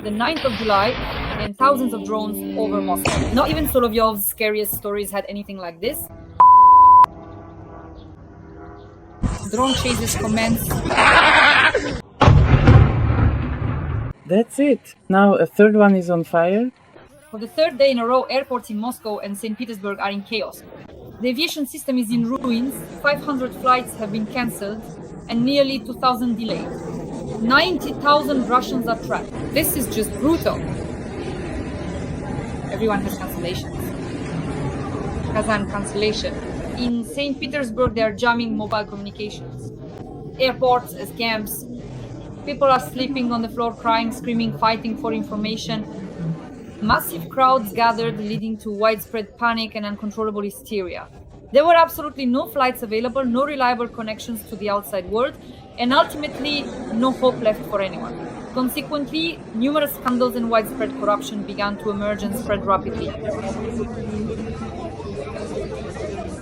the 9th of July, and thousands of drones over Moscow. Not even Solovyov's scariest stories had anything like this. Drone chases commence. That's it. Now a third one is on fire. For the third day in a row, airports in Moscow and St. Petersburg are in chaos. The aviation system is in ruins, 500 flights have been cancelled, and nearly 2,000 delayed. 90,000 Russians are trapped. This is just brutal. Everyone has cancellations. Kazan cancellation. In St. Petersburg, they are jamming mobile communications. Airports as camps. People are sleeping on the floor, crying, screaming, fighting for information. Massive crowds gathered, leading to widespread panic and uncontrollable hysteria. There were absolutely no flights available, no reliable connections to the outside world, and ultimately, no hope left for anyone. Consequently, numerous scandals and widespread corruption began to emerge and spread rapidly.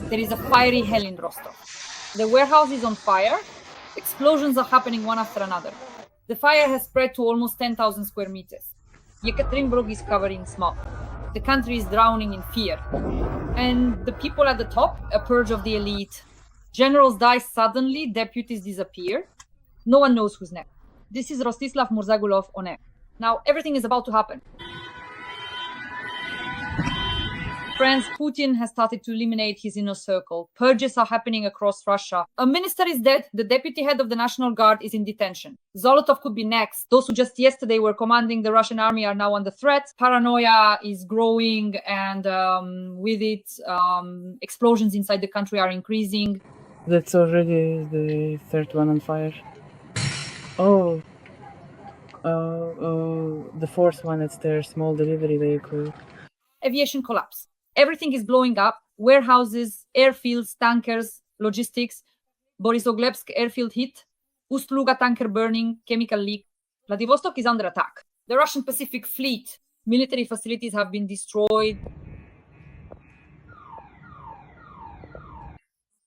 There is a fiery hell in Rostov. The warehouse is on fire. Explosions are happening one after another. The fire has spread to almost 10,000 square meters. Yekaterinburg is covered in smoke. The country is drowning in fear. And the people at the top, a purge of the elite. Generals die suddenly, deputies disappear. No one knows who's next. This is Rostyslav Marzahulov on air. Now, everything is about to happen. Friends, Putin has started to eliminate his inner circle. Purges are happening across Russia. A minister is dead. The deputy head of the National Guard is in detention. Zolotov could be next. Those who just yesterday were commanding the Russian army are now under threat. Paranoia is growing, and with it, explosions inside the country are increasing. That's already the third one on fire. Oh, the fourth one is their small delivery vehicle. Aviation collapse. Everything is blowing up. Warehouses, airfields, tankers, logistics. Borisogledsk airfield hit. Ust-Luga tanker burning, chemical leak. Vladivostok is under attack. The Russian Pacific Fleet. Military facilities have been destroyed.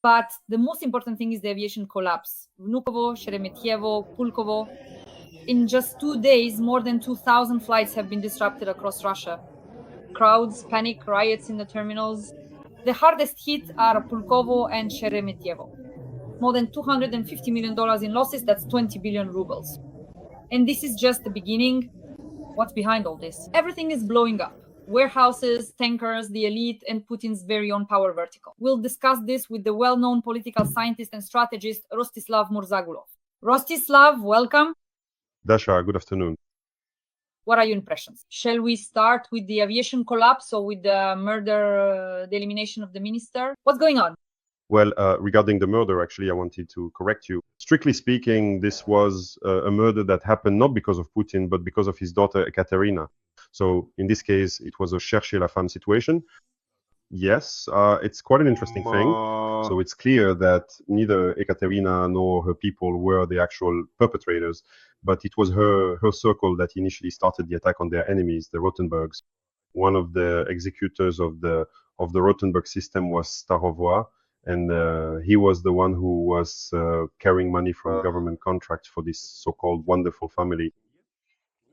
But the most important thing is the aviation collapse. Vnukovo, Sheremetyevo, Pulkovo. In just 2 days, more than 2,000 flights have been disrupted across Russia. Crowds, panic, riots in the terminals. The hardest hit are Pulkovo and Sheremetyevo. More than $250 million in losses, that's 20 billion rubles. And this is just the beginning. What's behind all this? Everything is blowing up. Warehouses, tankers, the elite, and Putin's very own power vertical. We'll discuss this with the well-known political scientist and strategist Rostyslav Marzahulov. Rostyslav, welcome. Dasha, good afternoon. What are your impressions? Shall we start with the aviation collapse or with the murder, the elimination of the minister? What's going on? Well, regarding the murder, actually, I wanted to correct you. Strictly speaking, this was a murder that happened not because of Putin, but because of his daughter, Ekaterina. So in this case, it was a cherchez la femme situation. Yes, it's quite an interesting thing. So it's clear that neither Ekaterina nor her people were the actual perpetrators, but it was her circle that initially started the attack on their enemies, the Rotenbergs. One of the executors of the Rotenberg system was Starovoy, and he was the one who was carrying money from government contracts for this so-called wonderful family.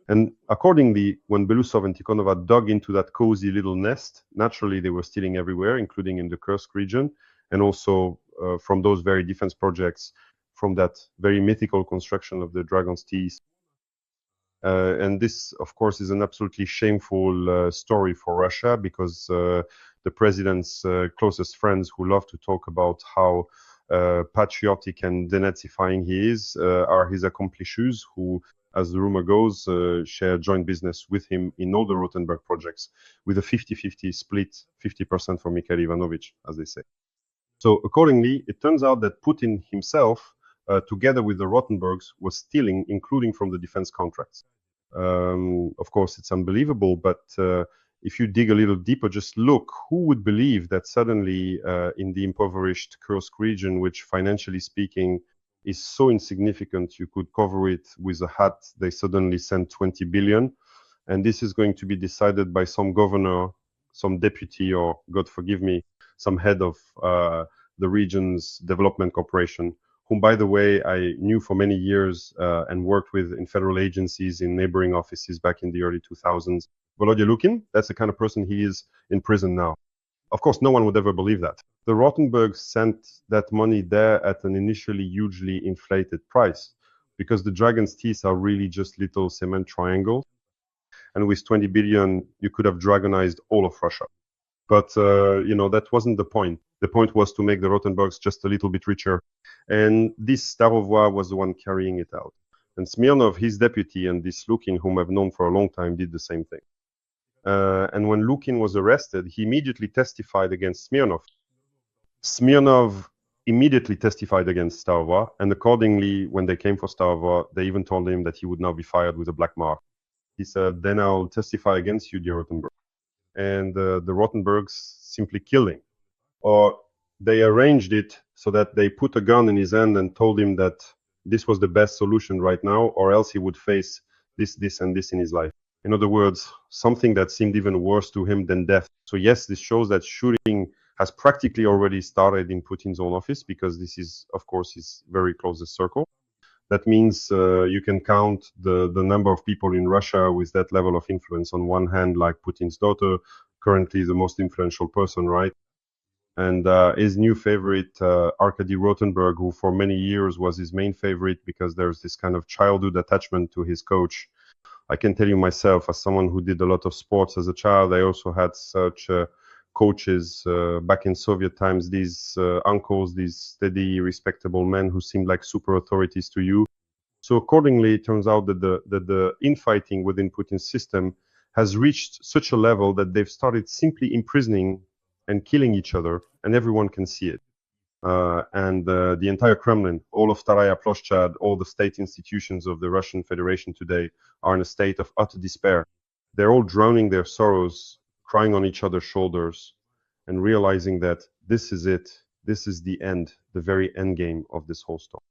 And accordingly, when Belousov and Tikhonova dug into that cozy little nest, naturally they were stealing everywhere, including in the Kursk region, and also from those very defense projects, from that very mythical construction of the Dragon's Teeth. And this, of course, is an absolutely shameful story for Russia, because the president's closest friends, who love to talk about how patriotic and denazifying he is, are his accomplices, who, as the rumor goes, share joint business with him in all the Rotenberg projects, with a 50-50 split, 50% for Mikhail Ivanovich, as they say. So accordingly, it turns out that Putin himself, together with the Rotenbergs, was stealing, including from the defense contracts. Of course, it's unbelievable, but if you dig a little deeper, just look, who would believe that suddenly in the impoverished Kursk region, which financially speaking is so insignificant, you could cover it with a hat, they suddenly send 20 billion. And this is going to be decided by some governor, some deputy, or God forgive me, some head of the region's development corporation, whom, by the way, I knew for many years and worked with in federal agencies, in neighboring offices back in the early 2000s. Volodya Lukin, that's the kind of person he is in prison now. Of course, no one would ever believe that. The Rothenbergs sent that money there at an initially hugely inflated price, because the dragon's teeth are really just little cement triangles. And with 20 billion, you could have dragonized all of Russia. But, that wasn't the point. The point was to make the Rothenbergs just a little bit richer. And this Starovoy was the one carrying it out. And Smirnov, his deputy, and this Lukin, whom I've known for a long time, did the same thing. And when Lukin was arrested, he immediately testified against Smirnov. Smirnov immediately testified against Starovoy, and accordingly, when they came for Starovoy, they even told him that he would now be fired with a black mark. He said, "Then I'll testify against you, dear Rothenberg." And the Rothenbergs simply killed him. Or they arranged it so that they put a gun in his hand and told him that this was the best solution right now, or else he would face this, and this in his life. In other words, something that seemed even worse to him than death. So yes, this shows that shooting has practically already started in Putin's own office, because this is, of course, his very closest circle. That means you can count the number of people in Russia with that level of influence. On one hand, like Putin's daughter, currently the most influential person, right? And his new favorite, Arkady Rothenberg, who for many years was his main favorite because there's this kind of childhood attachment to his coach. I can tell you myself, as someone who did a lot of sports as a child, I also had such coaches back in Soviet times, these uncles, these steady, respectable men who seemed like super authorities to you. So accordingly, it turns out that the infighting within Putin's system has reached such a level that they've started simply imprisoning and killing each other, and everyone can see it. And the entire Kremlin, all of Staraya Ploshchad, all the state institutions of the Russian Federation today are in a state of utter despair. They're all drowning their sorrows, crying on each other's shoulders, and realizing that this is it. This is the end, the very end game of this whole story.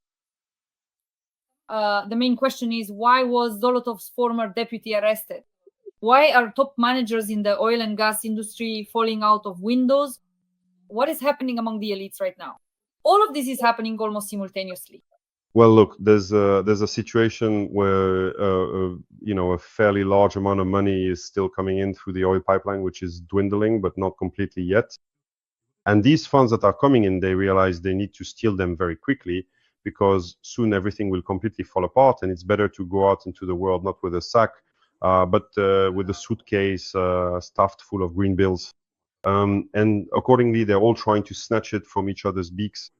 The main question is, why was Zolotov's former deputy arrested? Why are top managers in the oil and gas industry falling out of windows? What is happening among the elites right now? All of this is happening almost simultaneously. Well, look, there's a situation where a fairly large amount of money is still coming in through the oil pipeline, which is dwindling, but not completely yet. And these funds that are coming in, they realize they need to steal them very quickly, because soon everything will completely fall apart, and it's better to go out into the world not with a sack, but with a suitcase stuffed full of green bills. And accordingly, they're all trying to snatch it from each other's beaks.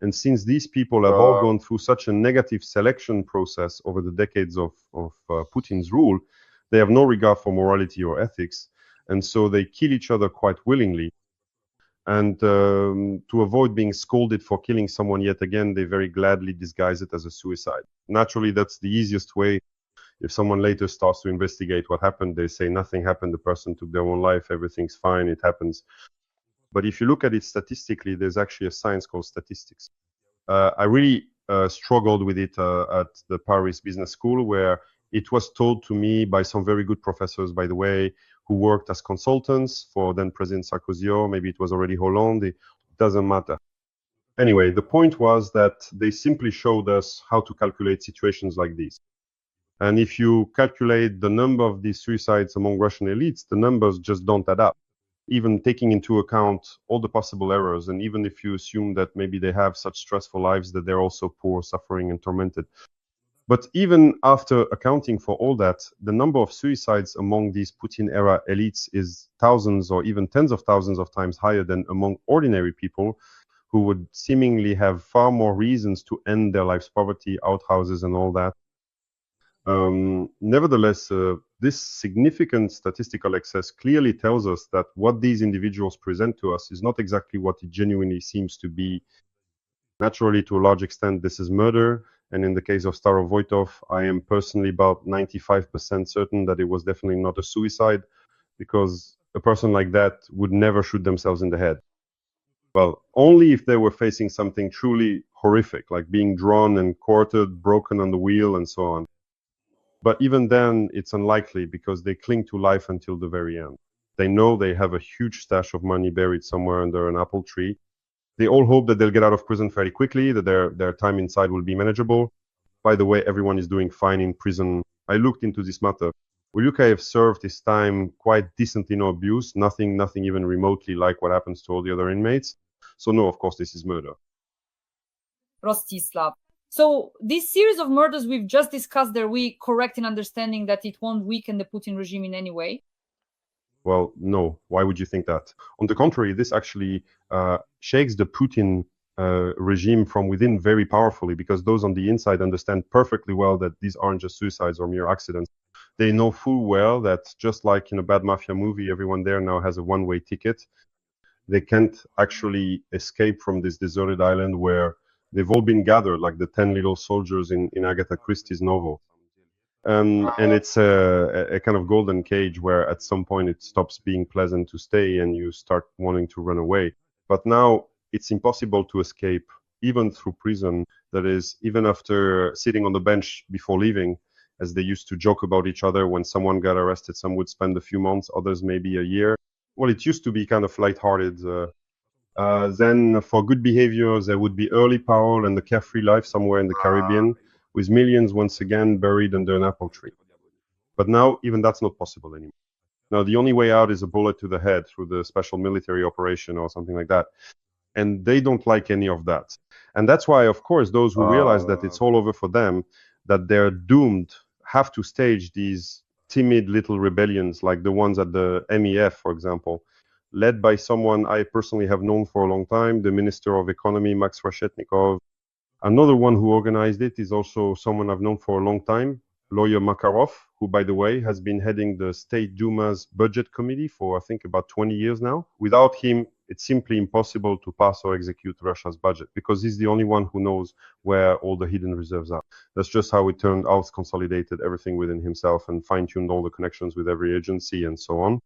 And since these people have all gone through such a negative selection process over the decades of Putin's rule, they have no regard for morality or ethics. And so they kill each other quite willingly. And to avoid being scolded for killing someone yet again, they very gladly disguise it as a suicide. Naturally, that's the easiest way. If someone later starts to investigate what happened, they say nothing happened, the person took their own life, everything's fine, it happens. But if you look at it statistically, there's actually a science called statistics. I really struggled with it at the Paris Business School, where it was told to me by some very good professors, by the way, who worked as consultants for then President Sarkozy, or maybe it was already Hollande. It doesn't matter. Anyway, the point was that they simply showed us how to calculate situations like these. And if you calculate the number of these suicides among Russian elites, the numbers just don't add up, even taking into account all the possible errors. And even if you assume that maybe they have such stressful lives that they're also poor, suffering, and tormented. But even after accounting for all that, the number of suicides among these Putin-era elites is thousands or even tens of thousands of times higher than among ordinary people who would seemingly have far more reasons to end their life's poverty, outhouses, and all that. Nevertheless, this significant statistical excess clearly tells us that what these individuals present to us is not exactly what it genuinely seems to be. Naturally, to a large extent, this is murder. And in the case of Starovoytov, I am personally about 95% certain that it was definitely not a suicide, because a person like that would never shoot themselves in the head. Well, only if they were facing something truly horrific, like being drawn and quartered, broken on the wheel, and so on. But even then, it's unlikely, because they cling to life until the very end. They know they have a huge stash of money buried somewhere under an apple tree, They all hope that they'll get out of prison fairly quickly, that their time inside will be manageable. By the way, everyone is doing fine in prison. I looked into this matter. Ulyukayev served his time quite decently, no abuse, nothing even remotely like what happens to all the other inmates. So no, of course, this is murder. Rostislav. So this series of murders we've just discussed, are we correct in understanding that it won't weaken the Putin regime in any way? Well, no. Why would you think that? On the contrary, this actually shakes the Putin regime from within very powerfully, because those on the inside understand perfectly well that these aren't just suicides or mere accidents. They know full well that, just like in a bad mafia movie, everyone there now has a one-way ticket. They can't actually escape from this deserted island where they've all been gathered, like the 10 little soldiers in Agatha Christie's novel. And it's a kind of golden cage where at some point it stops being pleasant to stay and you start wanting to run away. But now it's impossible to escape, even through prison. That is, even after sitting on the bench before leaving, as they used to joke about each other. When someone got arrested, some would spend a few months, others maybe a year. Well, it used to be kind of lighthearted. Then for good behavior, there would be early parole and the carefree life somewhere in the Caribbean, with millions once again buried under an apple tree. But now even that's not possible anymore. Now the only way out is a bullet to the head through the special military operation or something like that. And they don't like any of that. And that's why, of course, those who realize that it's all over for them, that they're doomed, have to stage these timid little rebellions like the ones at the MEF, for example, led by someone I personally have known for a long time, the Minister of Economy, Max Reshetnikov. Another one who organized it is also someone I've known for a long time, lawyer Makarov, who, by the way, has been heading the State Duma's budget committee for, I think, about 20 years now. Without him, it's simply impossible to pass or execute Russia's budget, because he's the only one who knows where all the hidden reserves are. That's just how it turned out, consolidated everything within himself and fine-tuned all the connections with every agency and so on.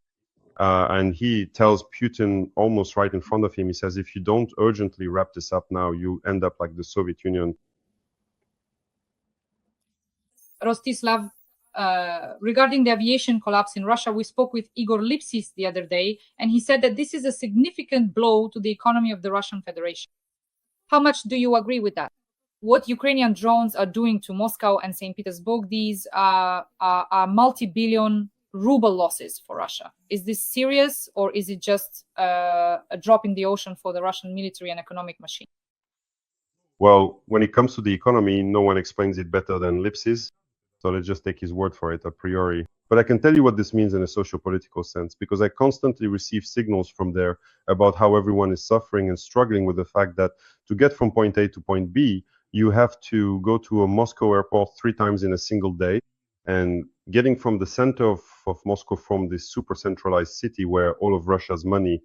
And he tells Putin almost right in front of him, he says, if you don't urgently wrap this up now, you end up like the Soviet Union. Rostislav, regarding the aviation collapse in Russia, we spoke with Igor Lipsis the other day, and he said that this is a significant blow to the economy of the Russian Federation. How much do you agree with that? What Ukrainian drones are doing to Moscow and St. Petersburg, these are multi-billion ruble losses for Russia. Is this serious, or is it just a drop in the ocean for the Russian military and economic machine? Well, when it comes to the economy, no one explains it better than Lipsis. So let's just take his word for it a priori. But I can tell you what this means in a socio-political sense, because I constantly receive signals from there about how everyone is suffering and struggling with the fact that to get from point A to point B, you have to go to a Moscow airport 3 times in a single day. And getting from the center of Moscow, from this super centralized city where all of Russia's money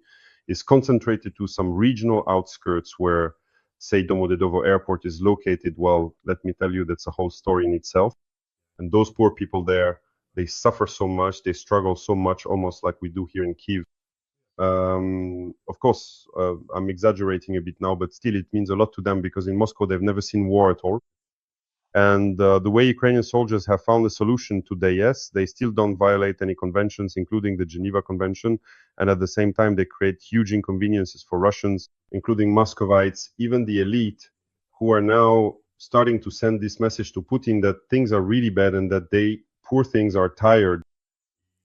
is concentrated, to some regional outskirts where, say, Domodedovo airport is located, well, let me tell you, that's a whole story in itself. And those poor people there, they suffer so much, they struggle so much, almost like we do here in Kyiv. Of course, I'm exaggerating a bit now, but still it means a lot to them, because in Moscow they've never seen war at all. And the way Ukrainian soldiers have found a solution today, yes, they still don't violate any conventions, including the Geneva Convention. And at the same time, they create huge inconveniences for Russians, including Muscovites, even the elite, who are now starting to send this message to Putin that things are really bad and that they, poor things, are tired.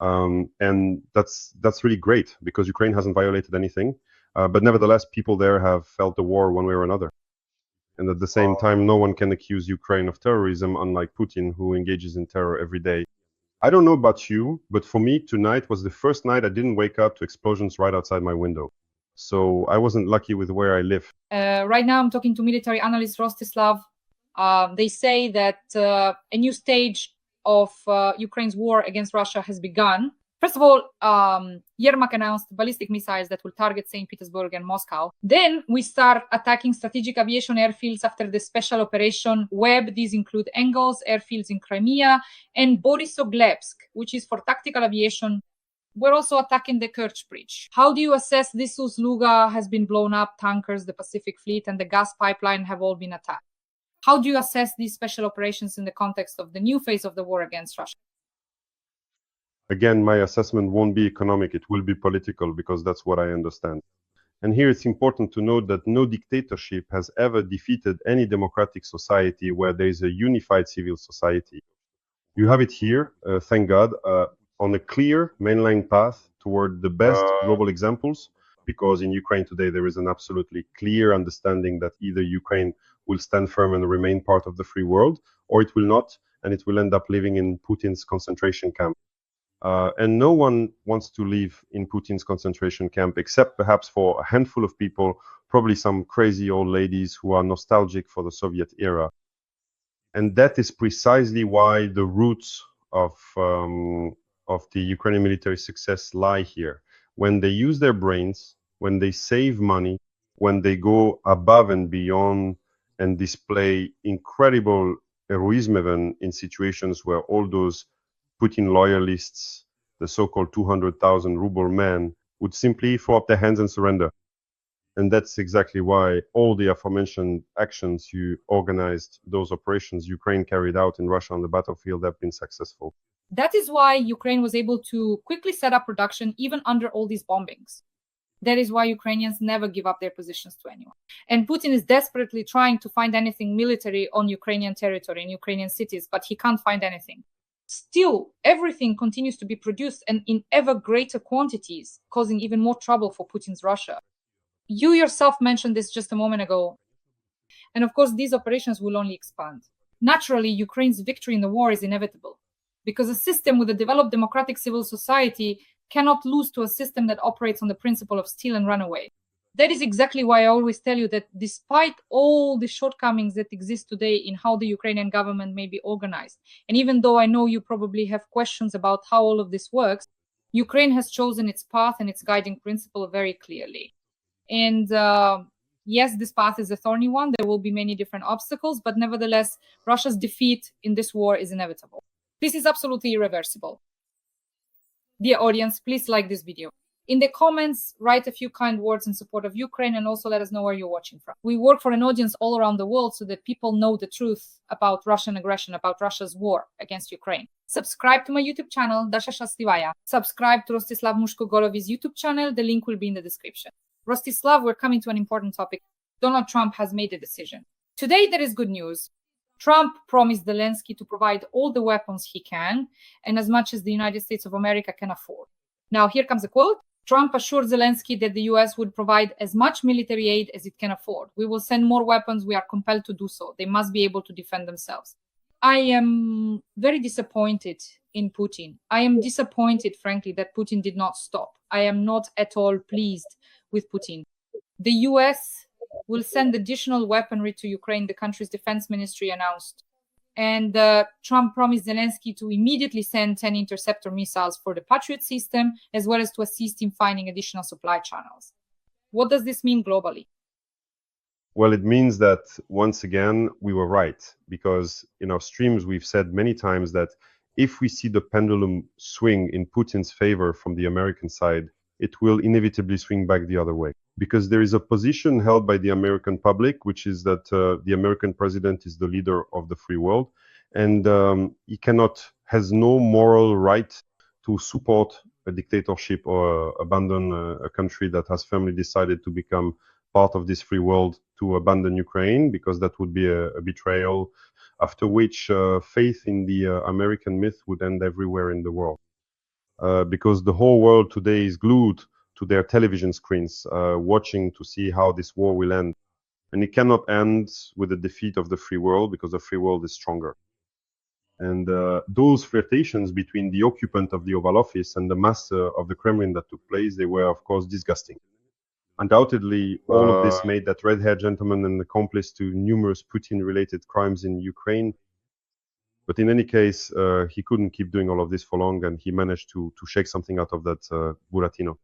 And that's really great, because Ukraine hasn't violated anything. But nevertheless, people there have felt the war one way or another. And at the same time, no one can accuse Ukraine of terrorism, unlike Putin, who engages in terror every day. I don't know about you, but for me, tonight was the first night I didn't wake up to explosions right outside my window. So I wasn't lucky with where I live. Right now, I'm talking to military analyst Rostislav. They say that a new stage of Ukraine's war against Russia has begun. First of all, Yermak announced ballistic missiles that will target St. Petersburg and Moscow. Then we start attacking strategic aviation airfields after the special operation Web. These include Engels airfields in Crimea and Borisogledsk, which is for tactical aviation. We're also attacking the Kerch Bridge. How do you assess this? Ust-Luga has been blown up, tankers, the Pacific Fleet, and the gas pipeline have all been attacked. How do you assess these special operations in the context of the new phase of the war against Russia? Again, my assessment won't be economic, it will be political, because that's what I understand. And here it's important to note that no dictatorship has ever defeated any democratic society where there is a unified civil society. You have it here, thank God, on a clear mainline path toward the best global examples, because in Ukraine today there is an absolutely clear understanding that either Ukraine will stand firm and remain part of the free world, or it will not, and it will end up living in Putin's concentration camp. And no one wants to live in Putin's concentration camp, except perhaps for a handful of people, probably some crazy old ladies who are nostalgic for the Soviet era. And that is precisely why the roots of the Ukrainian military success lie here. When they use their brains, when they save money, when they go above and beyond and display incredible heroism even in situations where all those Putin loyalists, the so-called 200,000 ruble men, would simply throw up their hands and surrender. And that's exactly why all the aforementioned actions you organized, those operations Ukraine carried out in Russia on the battlefield, have been successful. That is why Ukraine was able to quickly set up production even under all these bombings. That is why Ukrainians never give up their positions to anyone. And Putin is desperately trying to find anything military on Ukrainian territory, in Ukrainian cities, but he can't find anything. Still, everything continues to be produced and in ever greater quantities, causing even more trouble for Putin's Russia. You yourself mentioned this just a moment ago. And of course, these operations will only expand. Naturally, Ukraine's victory in the war is inevitable, because a system with a developed democratic civil society cannot lose to a system that operates on the principle of steal and run away. That is exactly why I always tell you that despite all the shortcomings that exist today in how the Ukrainian government may be organized, and even though I know you probably have questions about how all of this works, Ukraine has chosen its path and its guiding principle very clearly. And yes, this path is a thorny one. There will be many different obstacles, but nevertheless, Russia's defeat in this war is inevitable. This is absolutely irreversible. Dear audience, please like this video. In the comments, write a few kind words in support of Ukraine and also let us know where you're watching from. We work for an audience all around the world so that people know the truth about Russian aggression, about Russia's war against Ukraine. Subscribe to my YouTube channel, Dasha. Subscribe to Rostyslav Marzahullov's YouTube channel. The link will be in the description. Rostislav, we're coming to an important topic. Donald Trump has made a decision. Today, there is good news. Trump promised Zelensky to provide all the weapons he can and as much as the United States of America can afford. Now, here comes a quote. Trump assured Zelensky that the US would provide as much military aid as it can afford. We will send more weapons. We are compelled to do so. They must be able to defend themselves. I am very disappointed in Putin. I am disappointed, frankly, that Putin did not stop. I am not at all pleased with Putin. The US will send additional weaponry to Ukraine, the country's defense ministry announced. And Trump promised Zelensky to immediately send 10 interceptor missiles for the Patriot system, as well as to assist in finding additional supply channels. What does this mean globally? Well, it means that, once again, we were right, because in our streams, we've said many times that if we see the pendulum swing in Putin's favor from the American side, it will inevitably swing back the other way. Because there is a position held by the American public, which is that the American president is the leader of the free world, and he has no moral right to support a dictatorship or abandon a country that has firmly decided to become part of this free world, to abandon Ukraine, because that would be a betrayal, after which faith in the American myth would end everywhere in the world. Because the whole world today is glued to their television screens, watching to see how this war will end. And it cannot end with the defeat of the free world, because the free world is stronger. And those flirtations between the occupant of the Oval Office and the master of the Kremlin that took place, they were, of course, disgusting. Undoubtedly, all of this made that red-haired gentleman an accomplice to numerous Putin-related crimes in Ukraine. But in any case, he couldn't keep doing all of this for long, and he managed to shake something out of that Buratino.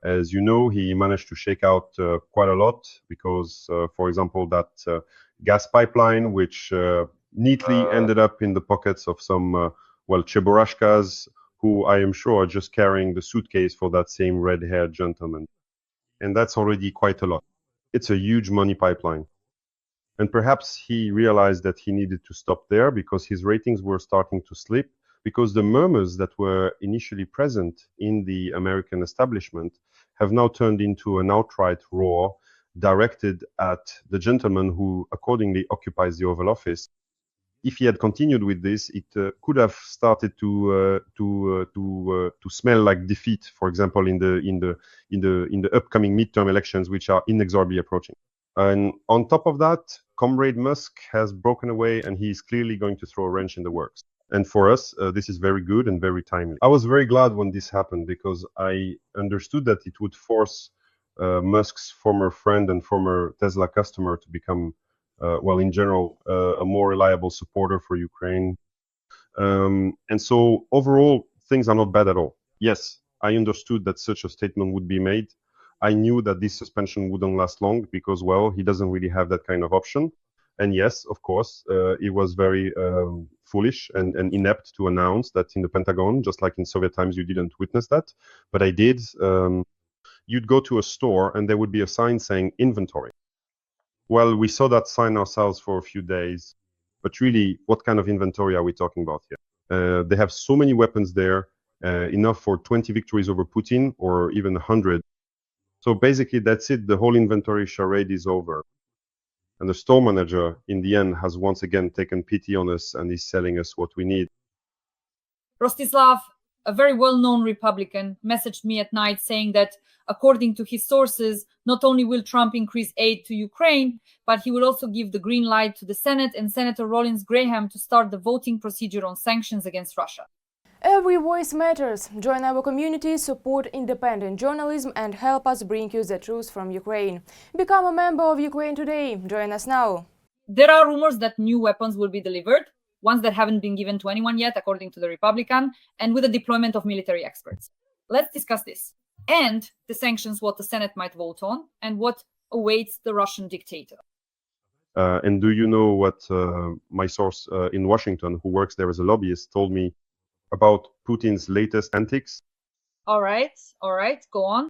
As you know, he managed to shake out quite a lot, because, for example, that gas pipeline, which neatly ended up in the pockets of some, Cheburashkas, who I am sure are just carrying the suitcase for that same red-haired gentleman. And that's already quite a lot. It's a huge money pipeline. And perhaps he realized that he needed to stop there, because his ratings were starting to slip, because the murmurs that were initially present in the American establishment have now turned into an outright roar directed at the gentleman who accordingly occupies the Oval Office. If he had continued with this, it could have started to smell like defeat, for example, in the upcoming midterm elections, which are inexorably approaching. And on top of that, Comrade Musk has broken away, and he is clearly going to throw a wrench in the works. And for us, this is very good and very timely. I was very glad when this happened because I understood that it would force Musk's former friend and former Tesla customer to become, well, in general, a more reliable supporter for Ukraine. And so overall, things are not bad at all. Yes, I understood that such a statement would be made. I knew that this suspension wouldn't last long because, well, he doesn't really have that kind of option. And yes, of course, it was very foolish and inept to announce that in the Pentagon, just like in Soviet times, you didn't witness that. But I did. You'd go to a store and there would be a sign saying inventory. Well, we saw that sign ourselves for a few days. But really, what kind of inventory are we talking about here? They have so many weapons there, enough for 20 victories over Putin or even 100. So basically, that's it. The whole inventory charade is over. And the store manager, in the end, has once again taken pity on us and is selling us what we need. Rostyslav, a very well-known Republican, messaged me at night saying that, according to his sources, not only will Trump increase aid to Ukraine, but he will also give the green light to the Senate and Senator Rollins Graham to start the voting procedure on sanctions against Russia. Every voice matters. Join our community, support independent journalism and help us bring you the truth from Ukraine. Become a member of Ukraine Today. Join us now. There are rumors that new weapons will be delivered, ones that haven't been given to anyone yet, according to the Republican, and with the deployment of military experts. Let's discuss this. And the sanctions, what the Senate might vote on, and what awaits the Russian dictator. And do you know what my source in Washington, who works there as a lobbyist, told me about Putin's latest antics? All right, go on.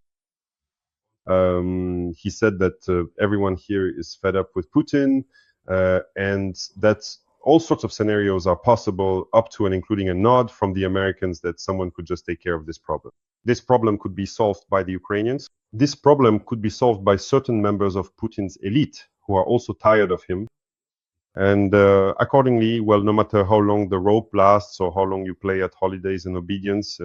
He said that everyone here is fed up with Putin, and that all sorts of scenarios are possible, up to and including a nod from the Americans that someone could just take care of this problem. This problem could be solved by the Ukrainians. This problem could be solved by certain members of Putin's elite who are also tired of him. And accordingly, well, no matter how long the rope lasts or how long you play at holidays and obedience,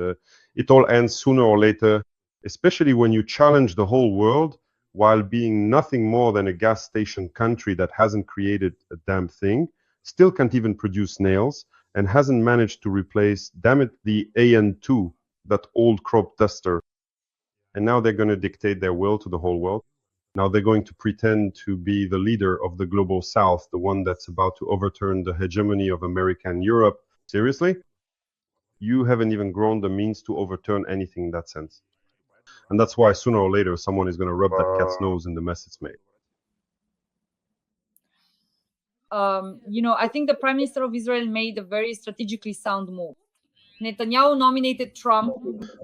it all ends sooner or later, especially when you challenge the whole world while being nothing more than a gas station country that hasn't created a damn thing, still can't even produce nails, and hasn't managed to replace, damn it, the AN2, that old crop duster. And now they're going to dictate their will to the whole world. Now they're going to pretend to be the leader of the global south, the one that's about to overturn the hegemony of America and Europe. Seriously? You haven't even grown the means to overturn anything in that sense. And that's why sooner or later someone is going to rub that cat's nose in the mess it's made. I think the Prime Minister of Israel made a very strategically sound move. Netanyahu nominated Trump.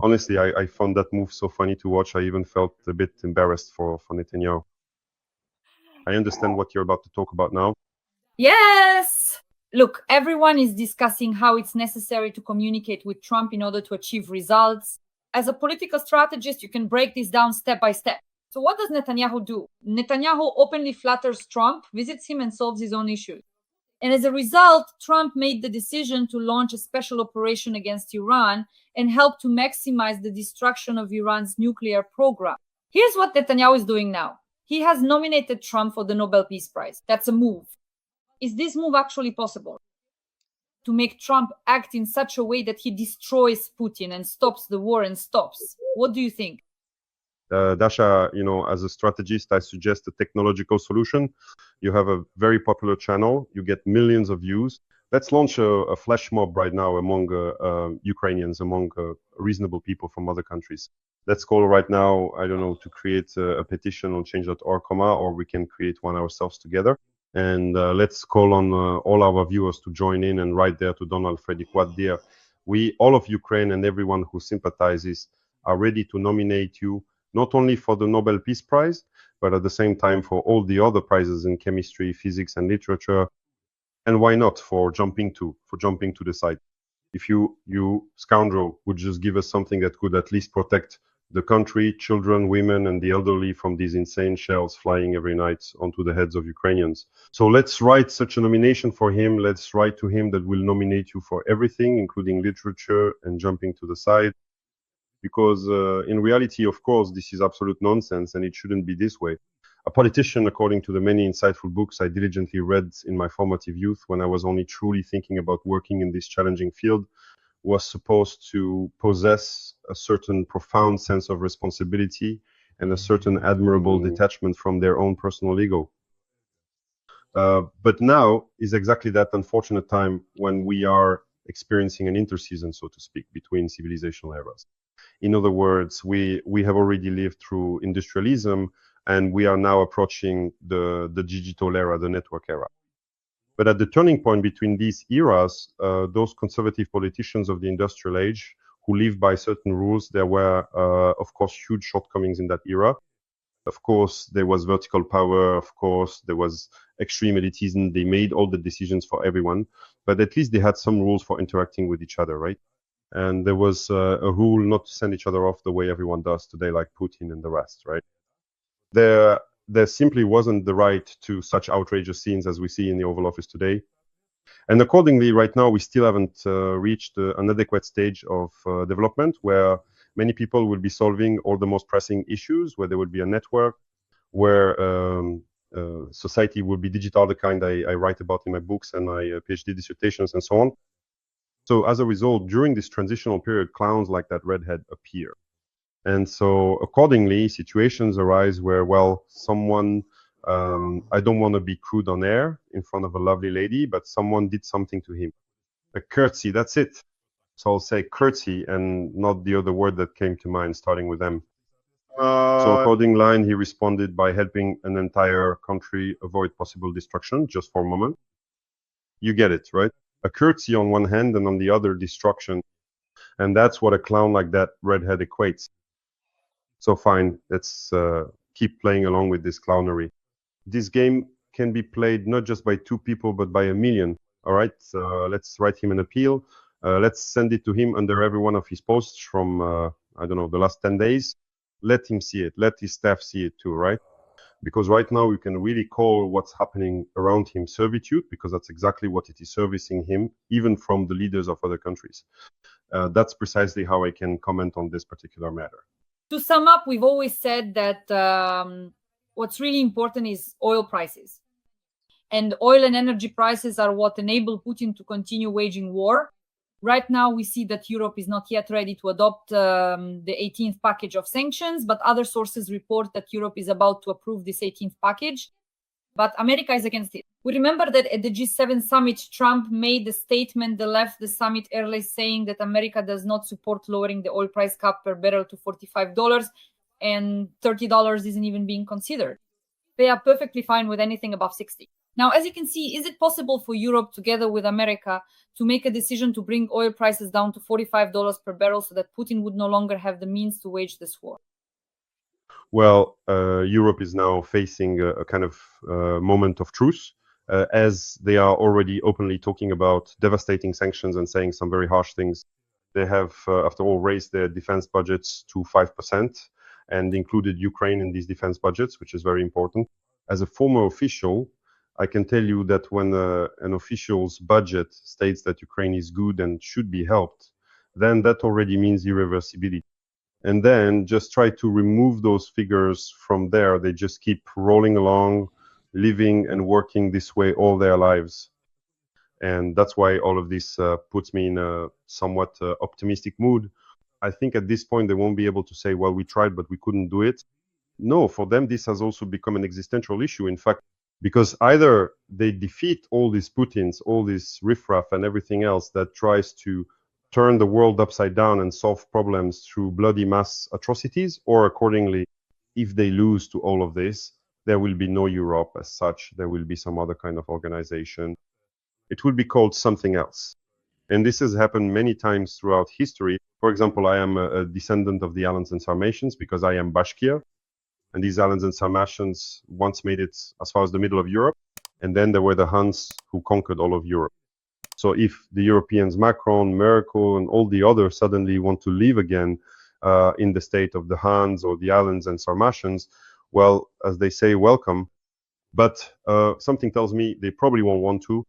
Honestly, I found that move so funny to watch. I even felt a bit embarrassed for Netanyahu. I understand what you're about to talk about now. Yes! Look, everyone is discussing how it's necessary to communicate with Trump in order to achieve results. As a political strategist, you can break this down step by step. So what does Netanyahu do? Netanyahu openly flatters Trump, visits him, and solves his own issues. And as a result, Trump made the decision to launch a special operation against Iran and help to maximize the destruction of Iran's nuclear program. Here's what Netanyahu is doing now. He has nominated Trump for the Nobel Peace Prize. That's a move. Is this move actually possible? To make Trump act in such a way that he destroys Putin and stops the war and stops. What do you think? Dasha, as a strategist, I suggest a technological solution. You have a very popular channel. You get millions of views. Let's launch a flash mob right now among Ukrainians, among reasonable people from other countries. Let's call right now, I don't know, to create a petition on change.org, or we can create one ourselves together. And let's call on all our viewers to join in and write there to Donald Freddy Dear. We, all of Ukraine and everyone who sympathizes, are ready to nominate you not only for the Nobel Peace Prize, but at the same time for all the other prizes in chemistry, physics, and literature. And why not for jumping to the side? if you scoundrel would just give us something that could at least protect the country, children, women, and the elderly from these insane shells flying every night onto the heads of Ukrainians. So let's write such a nomination for him. Let's write to him that will nominate you for everything, including literature and jumping to the side. Because in reality, of course, this is absolute nonsense and it shouldn't be this way. A politician, according to the many insightful books I diligently read in my formative youth when I was only truly thinking about working in this challenging field, was supposed to possess a certain profound sense of responsibility and a certain admirable detachment from their own personal ego. But now is exactly that unfortunate time when we are experiencing an interseason, so to speak, between civilizational eras. In other words, we have already lived through industrialism, and we are now approaching the digital era, the network era. But at the turning point between these eras, those conservative politicians of the industrial age who lived by certain rules, there were, of course, huge shortcomings in that era. Of course, there was vertical power. Of course, there was extreme elitism. They made all the decisions for everyone, but at least they had some rules for interacting with each other, right? And there was a rule not to send each other off the way everyone does today, like Putin and the rest, right? There simply wasn't the right to such outrageous scenes as we see in the Oval Office today. And accordingly, right now, we still haven't reached an adequate stage of development where many people will be solving all the most pressing issues, where there will be a network, where society will be digital, the kind I write about in my books and my PhD dissertations and so on. So as a result, during this transitional period, clowns like that redhead appear. And so accordingly, situations arise where, well, someone, I don't want to be crude on air in front of a lovely lady, but someone did something to him. A curtsy, that's it. So I'll say curtsy and not the other word that came to mind, starting with M. So according line, he responded by helping an entire country avoid possible destruction, just for a moment. You get it, right? A curtsy on one hand and on the other, destruction. And that's what a clown like that redhead equates. So fine, let's keep playing along with this clownery. This game can be played not just by 2 people, but by 1 million. All right, let's write him an appeal. Let's send it to him under every one of his posts from, I don't know, the last 10 days. Let him see it. Let his staff see it too, right? Because right now we can really call what's happening around him servitude, because that's exactly what it is servicing him, even from the leaders of other countries. That's precisely how I can comment on this particular matter. To sum up, we've always said that what's really important is oil prices. And oil and energy prices are what enable Putin to continue waging war. Right now, we see that Europe is not yet ready to adopt the 18th package of sanctions, but other sources report that Europe is about to approve this 18th package. But America is against it. We remember that at the G7 summit, Trump made the statement that left the summit early, saying that America does not support lowering the oil price cap per barrel to $45, and $30 isn't even being considered. They are perfectly fine with anything above 60. Now, as you can see, is it possible for Europe, together with America, to make a decision to bring oil prices down to $45 per barrel so that Putin would no longer have the means to wage this war? Well, Europe is now facing a kind of moment of truth, as they are already openly talking about devastating sanctions and saying some very harsh things. They have, after all, raised their defense budgets to 5% and included Ukraine in these defense budgets, which is very important. As a former official, I can tell you that when an official's budget states that Ukraine is good and should be helped, then that already means irreversibility. And then just try to remove those figures from there. They just keep rolling along, living and working this way all their lives. And that's why all of this puts me in a somewhat optimistic mood. I think at this point, they won't be able to say, well, we tried, but we couldn't do it. No, for them, this has also become an existential issue. In fact, because either they defeat all these Putins, all this riffraff and everything else that tries to turn the world upside down and solve problems through bloody mass atrocities, or accordingly, if they lose to all of this, there will be no Europe as such. There will be some other kind of organization. It will be called something else. And this has happened many times throughout history. For example, I am a descendant of the Alans and Sarmatians because I am Bashkir. And these Alans and Sarmatians once made it as far as the middle of Europe. And then there were the Huns who conquered all of Europe. So if the Europeans, Macron, Merkel, and all the others suddenly want to leave again in the state of the Hans or the Allens and Sarmatians, well, as they say, welcome. But something tells me they probably won't want to.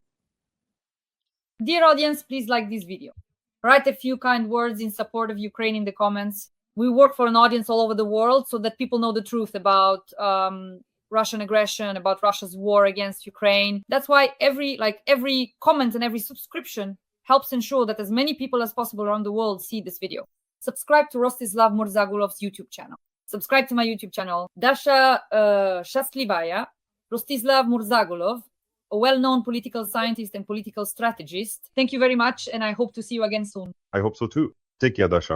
Dear audience, please like this video. Write a few kind words in support of Ukraine in the comments. We work for an audience all over the world so that people know the truth about Russian aggression, about Russia's war against Ukraine. That's why every comment and every subscription helps ensure that as many people as possible around the world see this video. Subscribe to Rostyslav Marzahulov's YouTube channel. Subscribe to my YouTube channel. Dasha Shastlivaya, Rostyslav Marzahulov, a well-known political scientist and political strategist. Thank you very much, and I hope to see you again soon. I hope so too. Take care, Dasha.